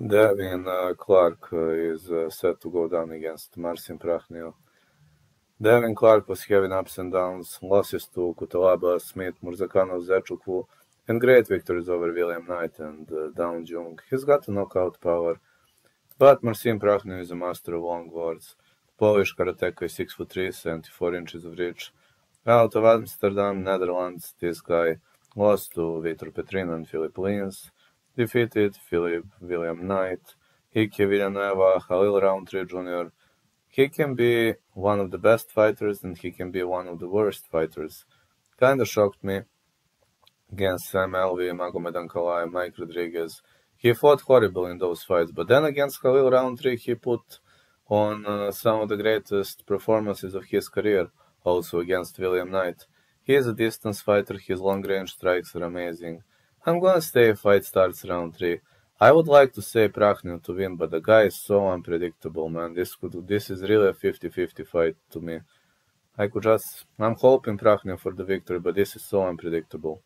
Devin Clark is set to go down against Marcin Prachnio. Devin Clark was having ups and downs, losses to Kutalaba, Smith, Murzakanov, Zechukwu, and great victories over William Knight and Down Jung. He's got a knockout power, but Marcin Prachnio is a master of long words. Polish karateka is 6'3", 74 inches of reach. Out of Amsterdam, Netherlands, this guy lost to Vitor Petrin and Philip Lins, defeated Philip William Knight, Ike Villanueva, Khalil Roundtree Jr. He can be one of the best fighters and he can be one of the worst fighters. Kinda shocked me against Sam Alvey, Magomed Ankalaev, Mike Rodriguez. He fought horrible in those fights, but then against Khalil Roundtree he put on some of the greatest performances of his career, also against William Knight. He is a distance fighter, his long-range strikes are amazing. I'm gonna say if fight starts round 3. I would like to say Prachnio to win, but the guy is so unpredictable, man. This is really a 50-50 fight to me. I'm hoping Prachnio for the victory, but this is so unpredictable.